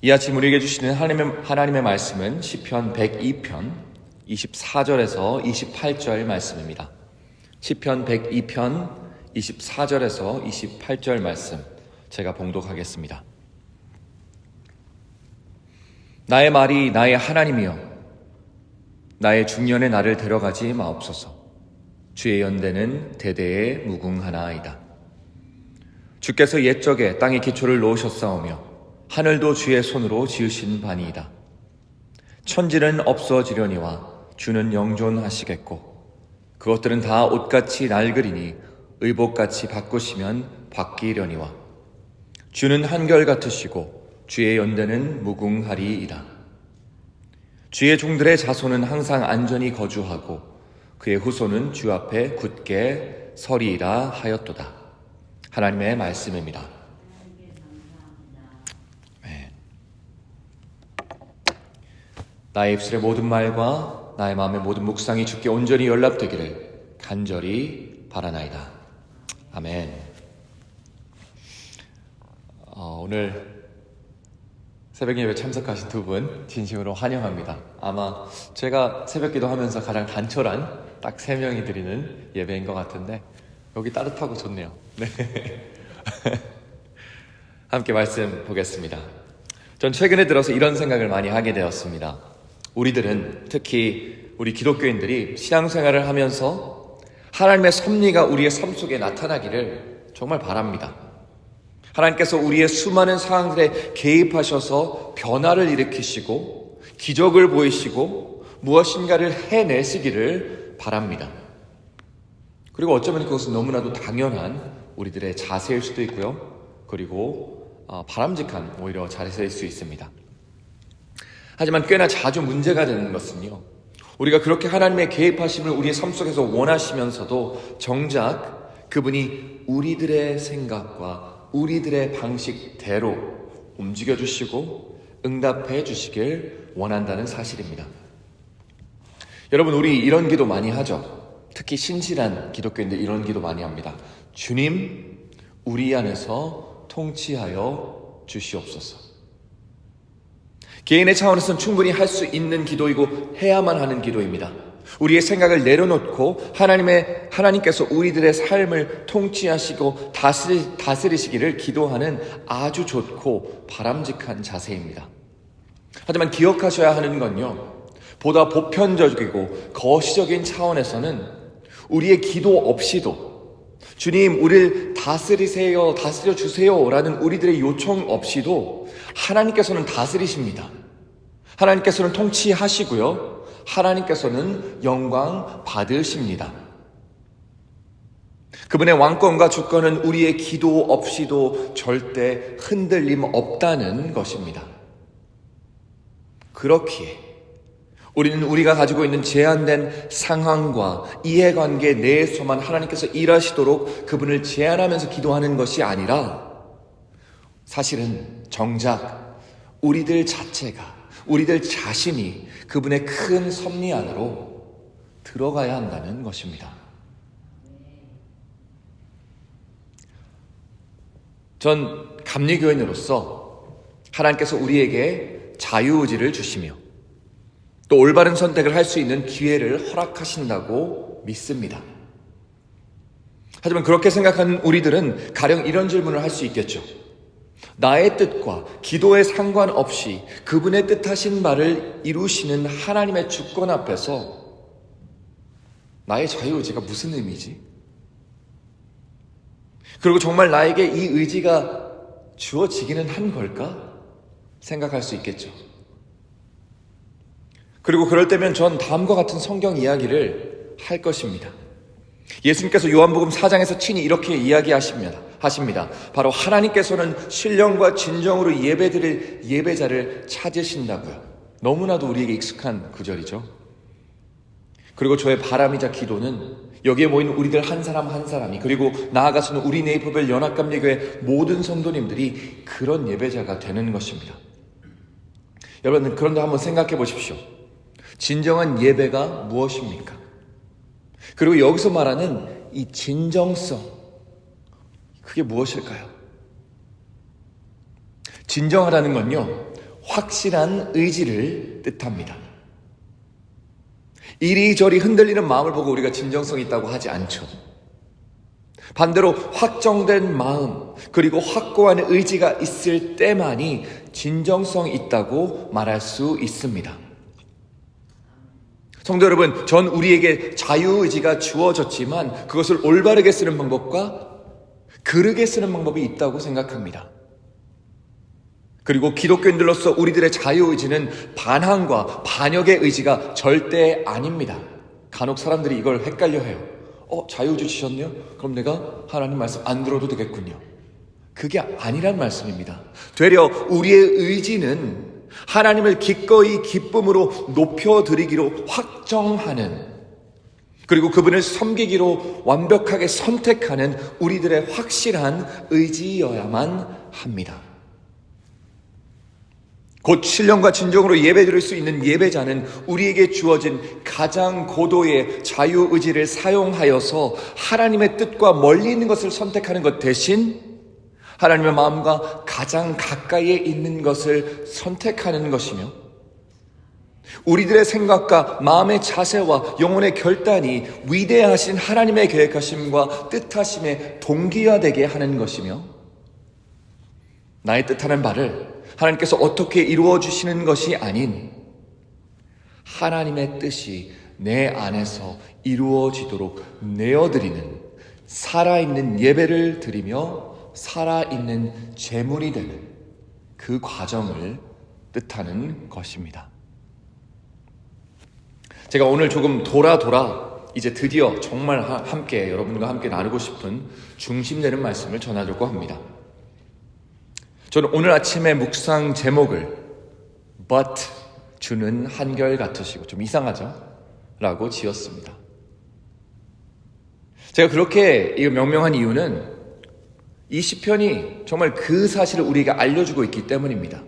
이 아침 우리에게 주시는 하나님의 말씀은 시편 102편 24절에서 28절 말씀입니다. 시편 102편 24절에서 28절 말씀 제가 봉독하겠습니다. 나의 말이 나의 하나님이여, 나의 중년에 나를 데려가지 마옵소서. 주의 연대는 대대에 무궁하나이다. 주께서 옛적에 땅의 기초를 놓으셨사오며 하늘도 주의 손으로 지으신 바니이다. 천지는 없어지려니와 주는 영존하시겠고 그것들은 다 옷같이 낡으리니 의복같이 바꾸시면 바뀌려니와 주는 한결같으시고 주의 연대는 무궁하리이다. 주의 종들의 자손은 항상 안전히 거주하고 그의 후손은 주 앞에 굳게 서리이라 하였도다. 하나님의 말씀입니다. 나의 입술의 모든 말과 나의 마음의 모든 묵상이 주께 온전히 연락되기를 간절히 바라나이다. 아멘. 오늘 새벽 예배 참석하신 두 분 진심으로 환영합니다. 아마 제가 새벽 기도하면서 가장 단촐한 딱 3명이 드리는 예배인 것 같은데 여기 따뜻하고 좋네요. 네. 함께 말씀 보겠습니다. 전 최근에 들어서 이런 생각을 많이 하게 되었습니다. 우리들은, 특히 우리 기독교인들이 신앙생활을 하면서 하나님의 섭리가 우리의 삶 속에 나타나기를 정말 바랍니다. 하나님께서 우리의 수많은 상황들에 개입하셔서 변화를 일으키시고 기적을 보이시고 무엇인가를 해내시기를 바랍니다. 그리고 어쩌면 그것은 너무나도 당연한 우리들의 자세일 수도 있고요. 그리고 바람직한 오히려 자세일 수 있습니다. 하지만 꽤나 자주 문제가 되는 것은요, 우리가 그렇게 하나님의 개입하심을 우리의 삶 속에서 원하시면서도 정작 그분이 우리들의 생각과 우리들의 방식대로 움직여주시고 응답해 주시길 원한다는 사실입니다. 여러분, 우리 이런 기도 많이 하죠. 특히 신실한 기독교인들 이런 기도 많이 합니다. 주님, 우리 안에서 통치하여 주시옵소서. 개인의 차원에서는 충분히 할 수 있는 기도이고 해야만 하는 기도입니다. 우리의 생각을 내려놓고 하나님께서 우리들의 삶을 통치하시고 다스리시기를 기도하는 아주 좋고 바람직한 자세입니다. 하지만 기억하셔야 하는 건요, 보다 보편적이고 거시적인 차원에서는 우리의 기도 없이도 주님 우리를 다스리세요, 다스려 주세요 라는 우리들의 요청 없이도 하나님께서는 다스리십니다. 하나님께서는 통치하시고요, 하나님께서는 영광 받으십니다. 그분의 왕권과 주권은 우리의 기도 없이도 절대 흔들림 없다는 것입니다. 그렇기에 우리는 우리가 가지고 있는 제한된 상황과 이해관계 내에서만 하나님께서 일하시도록 그분을 제한하면서 기도하는 것이 아니라 사실은 정작 우리들 자체가, 우리들 자신이 그분의 큰 섭리 안으로 들어가야 한다는 것입니다. 전 감리교인으로서 하나님께서 우리에게 자유의지를 주시며 또 올바른 선택을 할 수 있는 기회를 허락하신다고 믿습니다. 하지만 그렇게 생각하는 우리들은 가령 이런 질문을 할 수 있겠죠. 나의 뜻과 기도에 상관없이 그분의 뜻하신 바를 이루시는 하나님의 주권 앞에서 나의 자유의지가 무슨 의미지? 그리고 정말 나에게 이 의지가 주어지기는 한 걸까? 생각할 수 있겠죠. 그리고 그럴 때면 전 다음과 같은 성경 이야기를 할 것입니다. 예수님께서 요한복음 4장에서 친히 이렇게 이야기하십니다. 바로 하나님께서는 신령과 진정으로 예배드릴 예배자를 찾으신다고요. 너무나도 우리에게 익숙한 구절이죠. 그리고 저의 바람이자 기도는 여기에 모인 우리들 한 사람 한 사람이, 그리고 나아가서는 우리 네이버별 연합감리교회 모든 성도님들이 그런 예배자가 되는 것입니다. 여러분, 그런데 한번 생각해 보십시오. 진정한 예배가 무엇입니까? 그리고 여기서 말하는 이 진정성, 그게 무엇일까요? 진정하다는 건요, 확실한 의지를 뜻합니다. 이리저리 흔들리는 마음을 보고 우리가 진정성이 있다고 하지 않죠. 반대로 확정된 마음 그리고 확고한 의지가 있을 때만이 진정성이 있다고 말할 수 있습니다. 성도 여러분, 전 우리에게 자유의지가 주어졌지만 그것을 올바르게 쓰는 방법과 그르게 쓰는 방법이 있다고 생각합니다. 그리고 기독교인들로서 우리들의 자유의지는 반항과 반역의 의지가 절대 아닙니다. 간혹 사람들이 이걸 헷갈려해요. 자유의지 주셨네요? 그럼 내가 하나님 말씀 안 들어도 되겠군요. 그게 아니란 말씀입니다. 되려 우리의 의지는 하나님을 기꺼이 기쁨으로 높여드리기로 확정하는, 그리고 그분을 섬기기로 완벽하게 선택하는 우리들의 확실한 의지여야만 합니다. 곧 신령과 진정으로 예배드릴 수 있는 예배자는 우리에게 주어진 가장 고도의 자유의지를 사용하여서 하나님의 뜻과 멀리 있는 것을 선택하는 것 대신 하나님의 마음과 가장 가까이에 있는 것을 선택하는 것이며, 우리들의 생각과 마음의 자세와 영혼의 결단이 위대하신 하나님의 계획하심과 뜻하심에 동기화되게 하는 것이며, 나의 뜻하는 바를 하나님께서 어떻게 이루어 주시는 것이 아닌 하나님의 뜻이 내 안에서 이루어지도록 내어드리는 살아있는 예배를 드리며 살아있는 제물이 되는 그 과정을 뜻하는 것입니다. 제가 오늘 조금 돌아 이제 드디어 정말 함께 여러분과 함께 나누고 싶은 중심되는 말씀을 전하려고 합니다. 저는 오늘 아침에 묵상 제목을 But 주는 한결같으시고, 좀 이상하죠? 라고 지었습니다. 제가 그렇게 이거 명명한 이유는 이 시편이 정말 그 사실을 우리에게 알려주고 있기 때문입니다.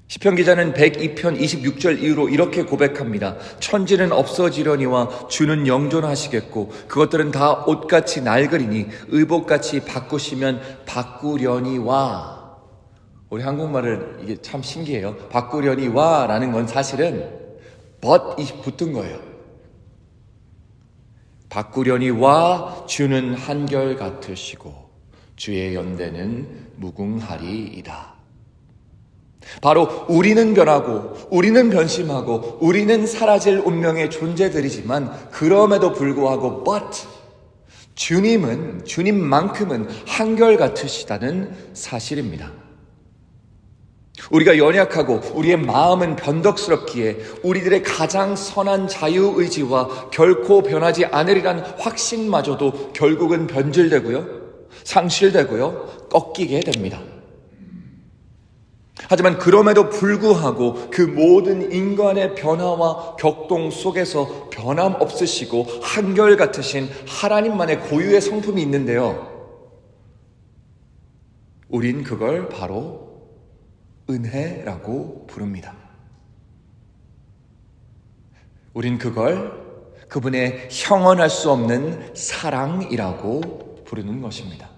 시편 기자는 102편 26절 이후로 이렇게 고백합니다. 천지는 없어지려니와 주는 영존하시겠고 그것들은 다 옷같이 낡으리니 의복같이 바꾸시면 바꾸려니와. 우리 한국말을 이게 참 신기해요. 바꾸려니와 라는 건 사실은 but이 붙은 거예요. 바꾸려니와 주는 한결같으시고 주의 연대는 무궁하리이다. 바로 우리는 변하고 우리는 변심하고 우리는 사라질 운명의 존재들이지만 그럼에도 불구하고 but 주님만큼은 한결같으시다는 사실입니다. 우리가 연약하고 우리의 마음은 변덕스럽기에 우리들의 가장 선한 자유의지와 결코 변하지 않으리란 확신마저도 결국은 변질되고요, 상실되고요, 꺾이게 됩니다. 하지만 그럼에도 불구하고 그 모든 인간의 변화와 격동 속에서 변함없으시고 한결같으신 하나님만의 고유의 성품이 있는데요, 우린 그걸 바로 은혜라고 부릅니다. 우린 그걸 그분의 형언할 수 없는 사랑이라고 부르는 것입니다.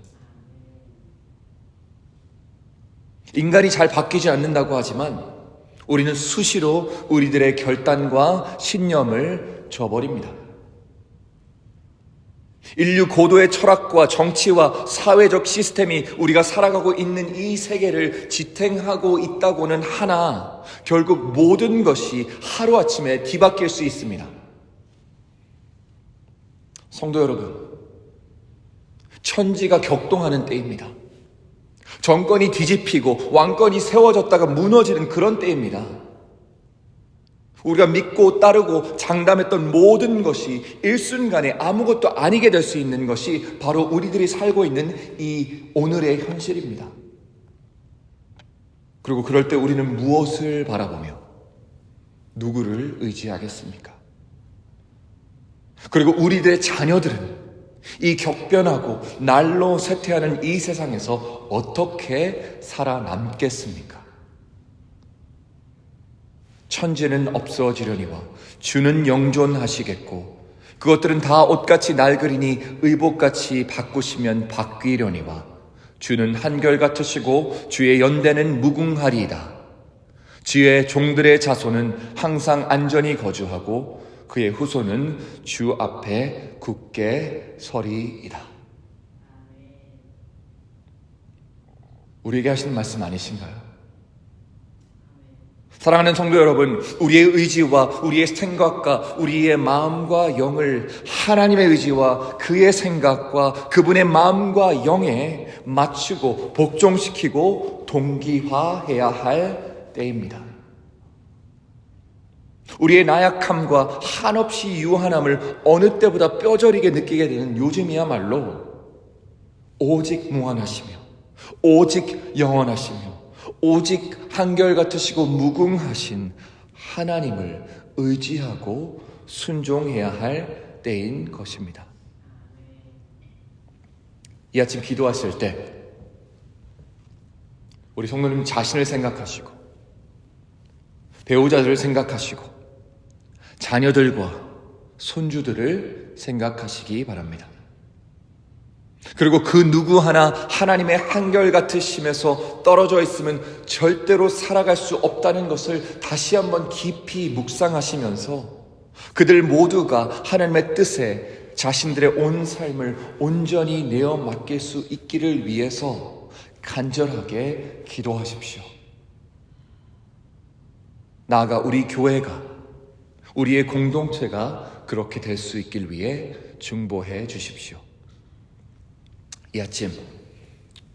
인간이 잘 바뀌지 않는다고 하지만 우리는 수시로 우리들의 결단과 신념을 저버립니다. 인류 고도의 철학과 정치와 사회적 시스템이 우리가 살아가고 있는 이 세계를 지탱하고 있다고는 하나 결국 모든 것이 하루아침에 뒤바뀔 수 있습니다. 성도 여러분, 천지가 격동하는 때입니다. 정권이 뒤집히고 왕권이 세워졌다가 무너지는 그런 때입니다. 우리가 믿고 따르고 장담했던 모든 것이 일순간에 아무것도 아니게 될 수 있는 것이 바로 우리들이 살고 있는 이 오늘의 현실입니다. 그리고 그럴 때 우리는 무엇을 바라보며 누구를 의지하겠습니까? 그리고 우리들의 자녀들은 이 격변하고 날로 쇠퇴하는 이 세상에서 어떻게 살아남겠습니까? 천지는 없어지려니와 주는 영존하시겠고 그것들은 다 옷같이 낡으리니 의복같이 바꾸시면 바뀌려니와 주는 한결같으시고 주의 연대는 무궁하리이다. 주의 종들의 자손은 항상 안전히 거주하고 그의 후손은 주 앞에 굳게 서리이다. 우리에게 하시는 말씀 아니신가요? 사랑하는 성도 여러분, 우리의 의지와 우리의 생각과 우리의 마음과 영을 하나님의 의지와 그의 생각과 그분의 마음과 영에 맞추고 복종시키고 동기화해야 할 때입니다. 우리의 나약함과 한없이 유한함을 어느 때보다 뼈저리게 느끼게 되는 요즘이야말로 오직 무한하시며 오직 영원하시며 오직 한결같으시고 무궁하신 하나님을 의지하고 순종해야 할 때인 것입니다. 이 아침 기도하실 때 우리 성도님 자신을 생각하시고 배우자들을 생각하시고 자녀들과 손주들을 생각하시기 바랍니다. 그리고 그 누구 하나 하나님의 한결같으심에서 떨어져 있으면 절대로 살아갈 수 없다는 것을 다시 한번 깊이 묵상하시면서 그들 모두가 하나님의 뜻에 자신들의 온 삶을 온전히 내어 맡길 수 있기를 위해서 간절하게 기도하십시오. 나아가 우리 교회가, 우리의 공동체가 그렇게 될 수 있길 위해 중보해 주십시오. 이 아침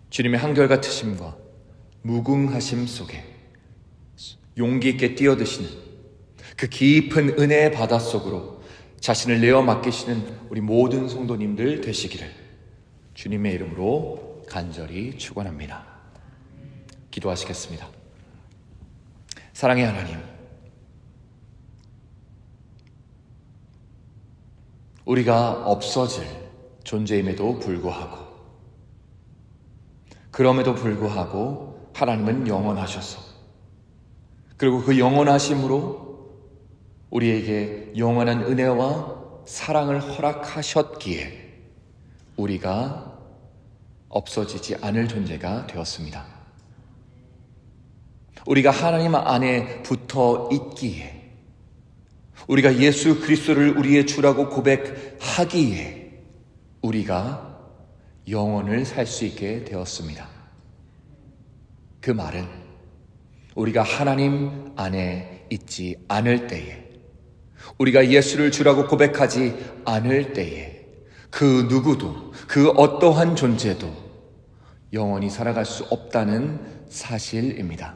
주님의 한결같으심과 무궁하심 속에 용기 있게 뛰어드시는 그 깊은 은혜의 바닷속으로 자신을 내어 맡기시는 우리 모든 성도님들 되시기를 주님의 이름으로 간절히 축원합니다. 기도하시겠습니다. 사랑의 하나님, 우리가 없어질 존재임에도 불구하고 그럼에도 불구하고 하나님은 영원하셔서 그리고 그 영원하심으로 우리에게 영원한 은혜와 사랑을 허락하셨기에 우리가 없어지지 않을 존재가 되었습니다. 우리가 하나님 안에 붙어 있기에 우리가 예수 그리스도를 우리의 주라고 고백하기에 우리가 영원을 살 수 있게 되었습니다. 그 말은 우리가 하나님 안에 있지 않을 때에, 우리가 예수를 주라고 고백하지 않을 때에 그 누구도, 그 어떠한 존재도 영원히 살아갈 수 없다는 사실입니다.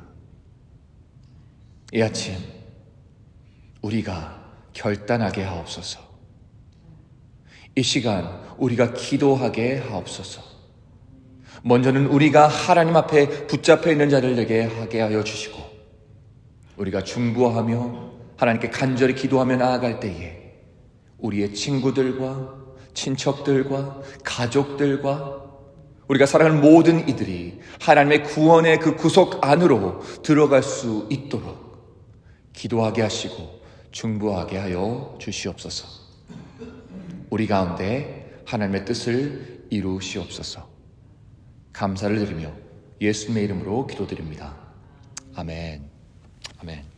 이 아침 우리가 결단하게 하옵소서. 이 시간 우리가 기도하게 하옵소서. 먼저는 우리가 하나님 앞에 붙잡혀 있는 자들에게 하게 하여 주시고 우리가 중보하며 하나님께 간절히 기도하며 나아갈 때에 우리의 친구들과 친척들과 가족들과 우리가 사랑하는 모든 이들이 하나님의 구원의 그 구속 안으로 들어갈 수 있도록 기도하게 하시고 중보하게 하여 주시옵소서. 우리 가운데 하나님의 뜻을 이루시옵소서. 감사를 드리며 예수님의 이름으로 기도드립니다. 아멘. 아멘.